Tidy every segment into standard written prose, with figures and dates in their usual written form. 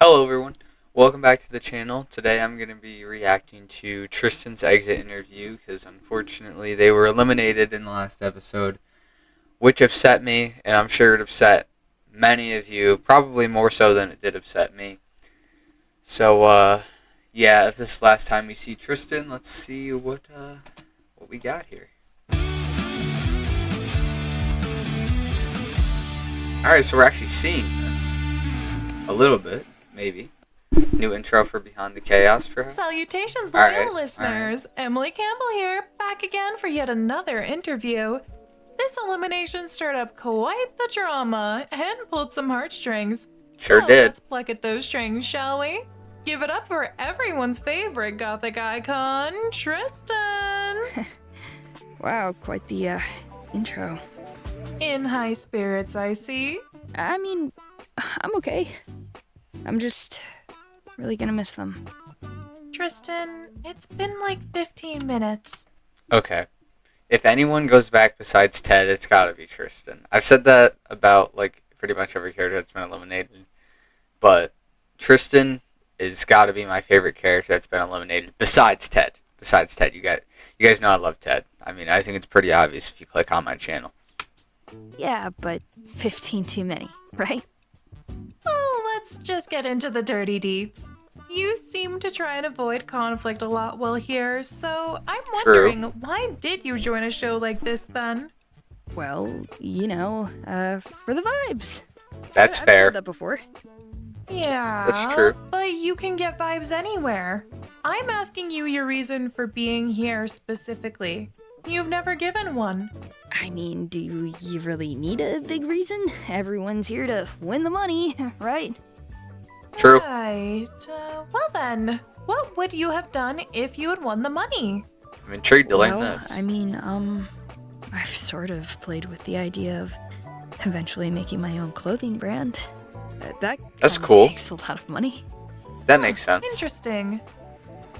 Hello everyone, welcome back to the channel. Today I'm going to be reacting to Tristan's exit interview because unfortunately they were eliminated in the last episode, which upset me, and I'm sure it upset many of you, probably more so than it did upset me. So yeah, if this is the last time we see Tristan, let's see what we got here. Alright, so we're actually seeing this a little bit. Maybe. New intro for Behind the Chaos, perhaps? Salutations, loyal listeners. Emily Campbell here, back again for yet another interview. This elimination stirred up quite the drama and pulled some heartstrings. Sure so did. Let's pluck at those strings, shall we? Give it up for everyone's favorite gothic icon, Tristan. Wow, quite the intro. In high spirits, I see. I mean, I'm okay. I'm just really gonna miss them. Tristan, it's been like 15 minutes. Okay. If anyone goes back besides Ted, it's gotta be Tristan. I've said that about, like, pretty much every character that's been eliminated. But Tristan is gotta be my favorite character that's been eliminated besides Ted. Besides Ted, you guys know I love Ted. I mean, I think it's pretty obvious if you click on my channel. Yeah, but 15 too many, right? Well, let's just get into the dirty deeds. You seem to try and avoid conflict a lot while here, so I'm wondering, why did you join a show like this then? Well, you know, for the vibes. That's I've fair. heard that before. Yeah, That's true. But you can get vibes anywhere. I'm asking you your reason for being here specifically. You've never given one. I mean, do you really need a big reason? Everyone's here to win the money, right? True. Right. Well then, what would you have done if you had won the money? I'm intrigued to learn Well, this. I mean, I've sort of played with the idea of eventually making my own clothing brand. That's cool. Takes a lot of money. That makes sense. Interesting.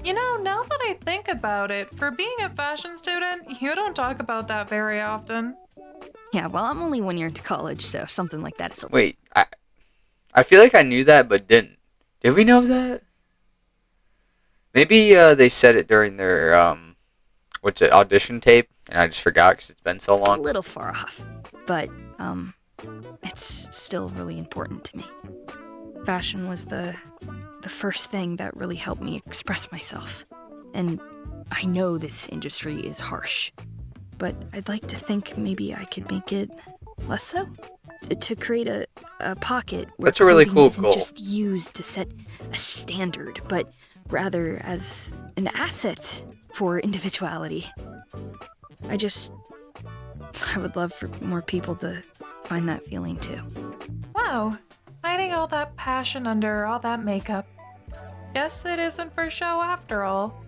You know, now that I think about it, for being a fashion student, you don't talk about that very often. Yeah, well, I'm only 1 year into college, so something like that is a Wait, I feel like I knew that, but didn't. Did we know that? Maybe they said it during their, audition tape, and I just forgot because it's been so a long. little far off. But, it's still really important to me. Fashion was the first thing that really helped me express myself. And I know this industry is harsh, but I'd like to think maybe I could make it less so. To create a pocket where That's a really clothing cool isn't goal. just used to set a standard, but rather as an asset for individuality. I would love for more people to find that feeling too. Wow, hiding all that passion under all that makeup. Guess it isn't for show after all.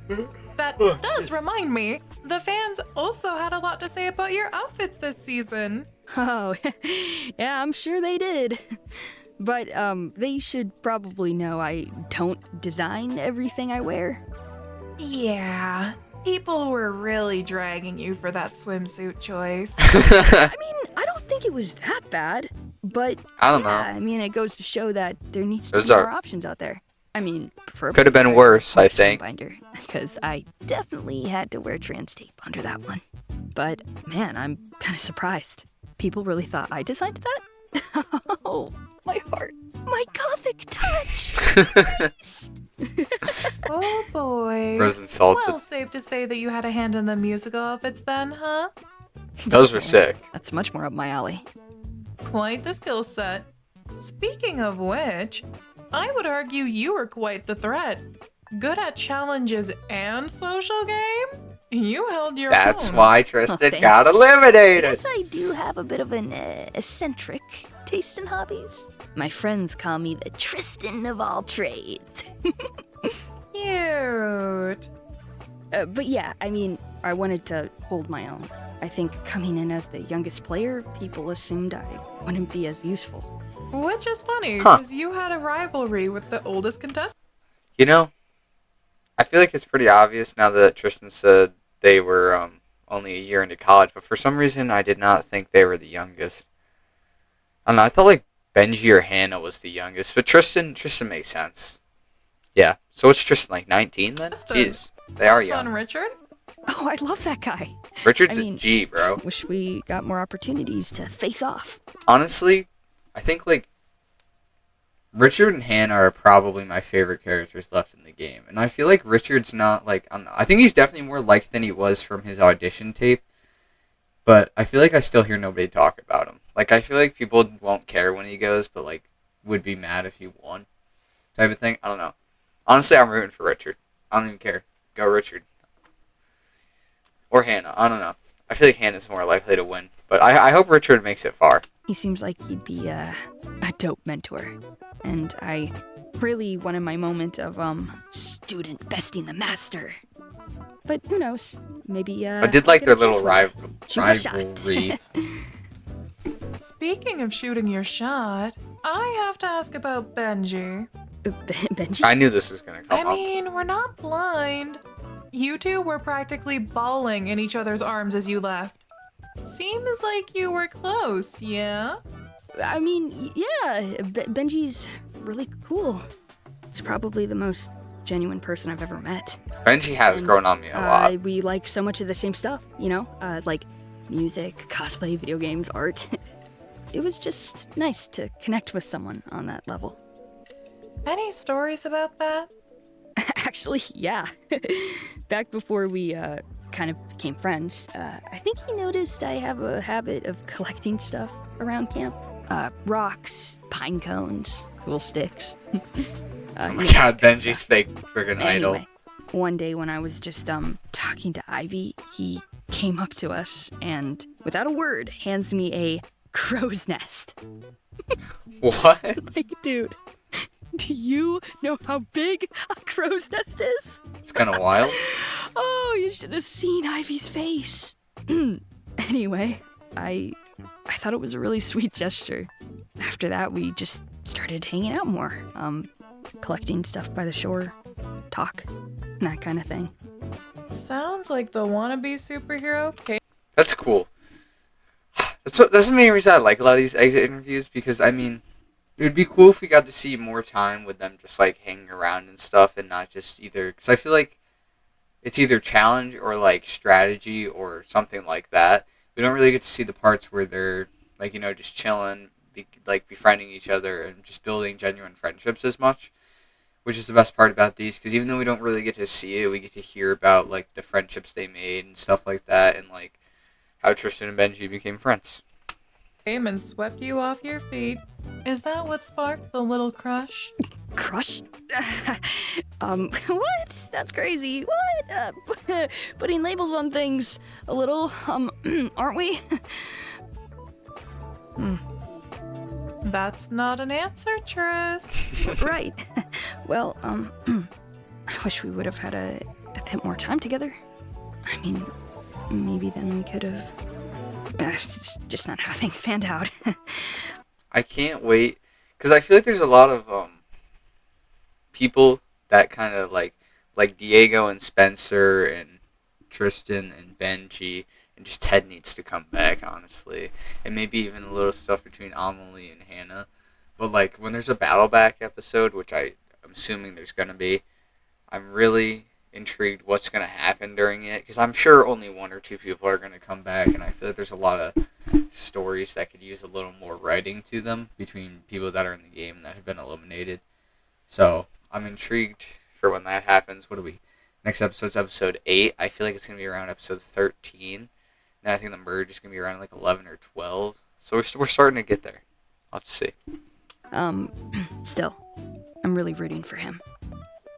That does remind me, the fans also had a lot to say about your outfits this season. Oh, yeah, I'm sure they did. But, they should probably know I don't design everything I wear. Yeah, people were really dragging you for that swimsuit choice. I mean, I don't think it was that bad, but I don't know. I mean, it goes to show that there needs to Those be are- more options out there. I mean, preferably Could have been worse, I think. binder, because I definitely had to wear trans tape under that one. But man, I'm kind of surprised. People really thought I designed that? Oh, my heart, my gothic touch. Christ. Oh boy. Rose insulted. Well, safe to say that you had a hand in the musical outfits then, huh? Those were sick. That's much more up my alley. Quite the skill set. Speaking of which, I would argue you were quite the threat. Good at challenges and social game? You held your That's own. why Tristan thanks. got eliminated. Yes, I do have a bit of an eccentric taste in hobbies. My friends call me the Tristan of all trades. Cute. But yeah, I mean, I wanted to hold my own. I think coming in as the youngest player, people assumed I wouldn't be as useful. Which is funny, Huh. because you had a rivalry with the oldest contestant. You know, I feel like it's pretty obvious now that Tristan said they were only a year into college, but for some reason I did not think they were the youngest. I don't know, I thought like Benji or Hannah was the youngest, but Tristan makes sense. Yeah. So what's Tristan, like 19 then? Tristan. Jeez, they are It's on young. Richard? Oh, I love that guy. Richard's I mean, a G, bro. Wish we got more opportunities to face off. Honestly, I think like Richard and Hannah are probably my favorite characters left in the game, and I feel like Richard's not like, I don't know. I think he's definitely more liked than he was from his audition tape. But I feel like I still hear nobody talk about him. Like, I feel like people won't care when he goes, but, like, would be mad if he won. Type of thing. I don't know. Honestly, I'm rooting for Richard. I don't even care. Go Richard. Or Hannah. I don't know. I feel like Hannah's more likely to win. But I hope Richard makes it far. He seems like he'd be a dope mentor. And I really wanted my moment of, student besting the master. But who knows? Maybe, I did like their little Shoot my shot. rivalry. Speaking of shooting your shot, I have to ask about Benji. Benji? I knew this was going to come I up. mean, we're not blind. You two were practically bawling in each other's arms as you left. Seems like you were close, yeah? I mean, yeah, Benji's really cool. He's probably the most genuine person I've ever met. Benji has grown on me a lot. We like so much of the same stuff, you know? Like music, cosplay, video games, art. It was just nice to connect with someone on that level. Any stories about that? Actually, yeah. Back before we kind of became friends, I think he noticed I have a habit of collecting stuff around camp. Rocks, pine cones, cool sticks. Oh my god, Benji's fake friggin' idol. Anyway, one day when I was just talking to Ivy, he came up to us and, without a word, hands me a crow's nest. What? Like, dude, do you know how big a crow's nest is? It's kind of wild. Oh, you should have seen Ivy's face. Anyway, I thought it was a really sweet gesture. After that, we just started hanging out more. Collecting stuff by the shore, talk, that kind of thing. Sounds like the wannabe superhero. That's cool. That's the main reason I like a lot of these exit interviews, because, I mean, it would be cool if we got to see more time with them just, like, hanging around and stuff, and not just either, because I feel like it's either challenge or, like, strategy or something like that. We don't really get to see the parts where they're, like, you know, just chilling, befriending each other and just building genuine friendships as much, which is the best part about these, because even though we don't really get to see it, we get to hear about, like, the friendships they made and stuff like that, and, like, how Tristan and Benji became friends. Came and swept you off your feet. Is that what sparked the little crush? Crush? What? That's crazy. What? Putting labels on things a little, aren't we? That's not an answer, Tris. Right. Well, I wish we would have had a bit more time together. I mean, maybe then we could have... It's just not how things panned out. I can't wait, because I feel like there's a lot of people that kind of like Diego and Spencer and Tristan and Benji, and just Ted needs to come back, honestly, and maybe even a little stuff between Amelie and Hannah. But like when there's a battle back episode, which I'm assuming there's gonna be, I'm really intrigued what's going to happen during it, because I'm sure only one or two people are going to come back, and I feel like there's a lot of stories that could use a little more writing to them between people that are in the game that have been eliminated. So I'm intrigued for when that happens. What are we? Next episode's episode 8. I feel like it's going to be around episode 13. And I think the merge is going to be around like 11 or 12. So we're starting to get there. I'll have to see. Still, I'm really rooting for him.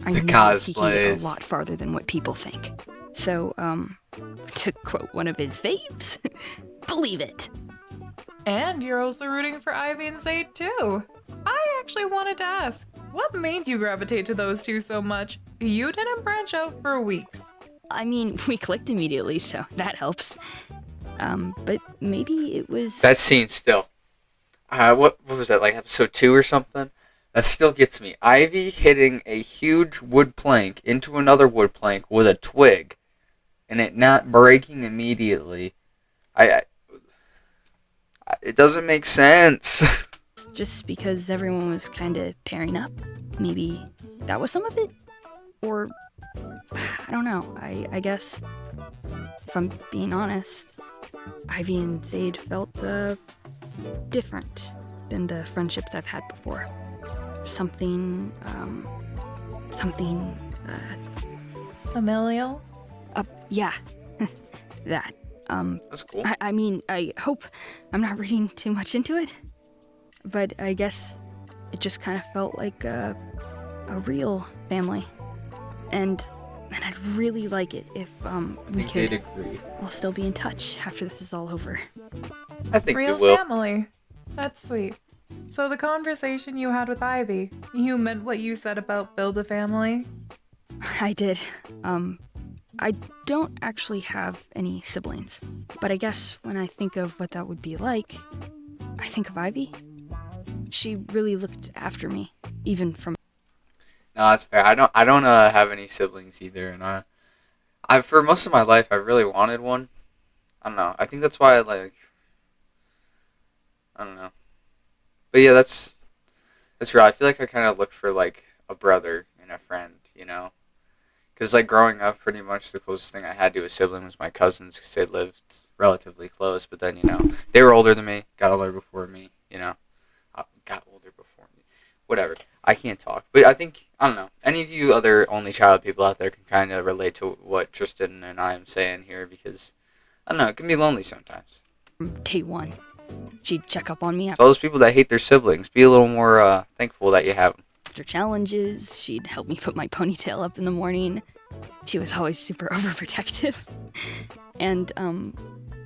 I The know he can get cosplays. a lot farther than what people think. So, to quote one of his faves, believe it. And you're also rooting for Ivy and Zayd too. I actually wanted to ask, what made you gravitate to those two so much? You didn't branch out for weeks. I mean, we clicked immediately, so that helps. But maybe it was... That scene still. What was that, like episode 2 or something? That still gets me. Ivy hitting a huge wood plank into another wood plank with a twig, and it not breaking immediately. It doesn't make sense. just because everyone was kind of pairing up. Maybe that was some of it? Or, I don't know. I guess, if I'm being honest, Ivy and Zaid felt, different than the friendships I've had before. Something, Familial? Yeah. That. That's cool. I mean, I hope I'm not reading too much into it, but I guess it just kind of felt like a real family. And I'd really like it if we They'd could agree. all still be in touch after this is all over. I think Real you will. family. That's sweet. So the conversation you had with Ivy, you meant what you said about build a family? I did. I don't actually have any siblings, but I guess when I think of what that would be like, I think of Ivy. She really looked after me, even from. No, that's fair. I don't have any siblings either, and I for most of my life I really wanted one. I don't know. I think that's why I don't know. But yeah, that's real. I feel like I kind of look for like a brother and a friend, you know. Because like growing up, pretty much the closest thing I had to a sibling was my cousins, because they lived relatively close. But then they were older than me, got older before me. Got older before me. Whatever. I can't talk, but I don't know. Any of you other only child people out there can kind of relate to what Tristan and I am saying here, because I don't know, it can be lonely sometimes. Day one. She'd check up on me So all those people that hate their siblings, be a little more thankful that you have them. after challenges. She'd help me put my ponytail up in the morning. She was always super overprotective. And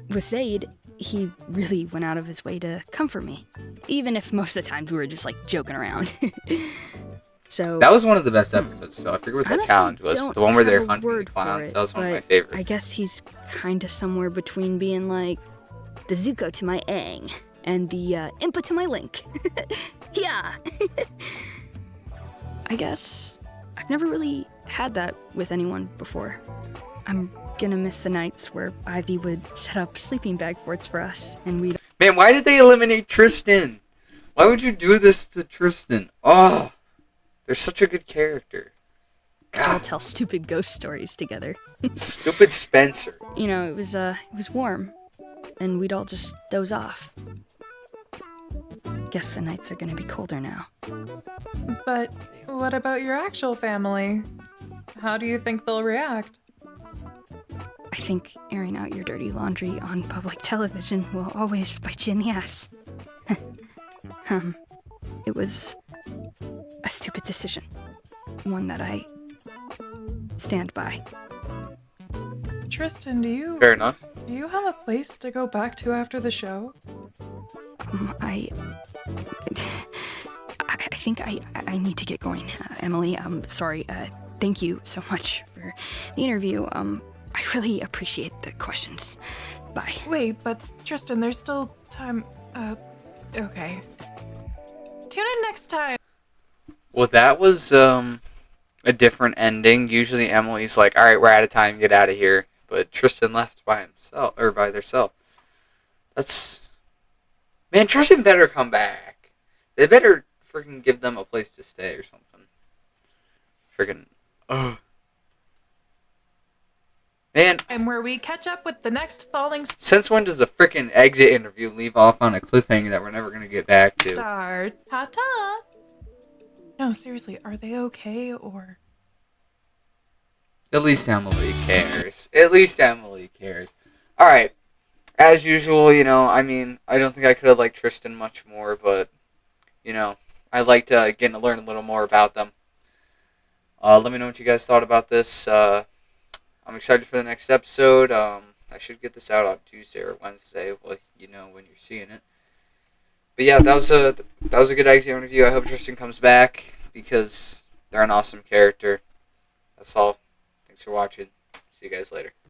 with Zaid, he really went out of his way to comfort me, even if most of the times we were just like joking around. So That was one of the best episodes, so I forget what that honestly challenge was. don't The one where they're have a hunting the word for clowns. it, That was one of my but favorites. I guess he's kind of somewhere between being like the Zuko to my Aang and the Impa to my Link. Yeah. I guess I've never really had that with anyone before. I'm gonna miss the nights where Ivy would set up sleeping bag forts for us, and we'd Man, why did they eliminate Tristan? Why would you do this to Tristan? Oh, they're such a good character. all God, tell stupid ghost stories together. stupid Spencer. It was warm, and we'd all just doze off. Guess the nights are gonna be colder now. But what about your actual family? How do you think they'll react? I think airing out your dirty laundry on public television will always bite you in the ass. It was a stupid decision. One that I stand by. Tristan, Fair enough. do you have a place to go back to after the show? I think I need to get going. Emily, sorry. Thank you so much for the interview. I really appreciate the questions. Bye. Wait, but Tristan, there's still time. Okay. Tune in next time. Well, that was a different ending. Usually Emily's like, all right, we're out of time, get out of here. But Tristan left by himself, or by themselves. Man, Tristan better come back. They better freaking give them a place to stay or something. Freaking, ugh. Man, And where we catch up with the next falling since when does the freaking exit interview leave off on a cliffhanger that we're never going to get back to? star. Ta-ta! No, seriously, are they okay, or... At least Emily cares. Alright. As usual, I don't think I could have liked Tristan much more, but, I liked getting to learn a little more about them. Let me know what you guys thought about this. I'm excited for the next episode. I should get this out on Tuesday or Wednesday, when you're seeing it. But yeah, that was a good exit interview. I hope Tristan comes back, because they're an awesome character. That's all. Thanks for watching. See you guys later.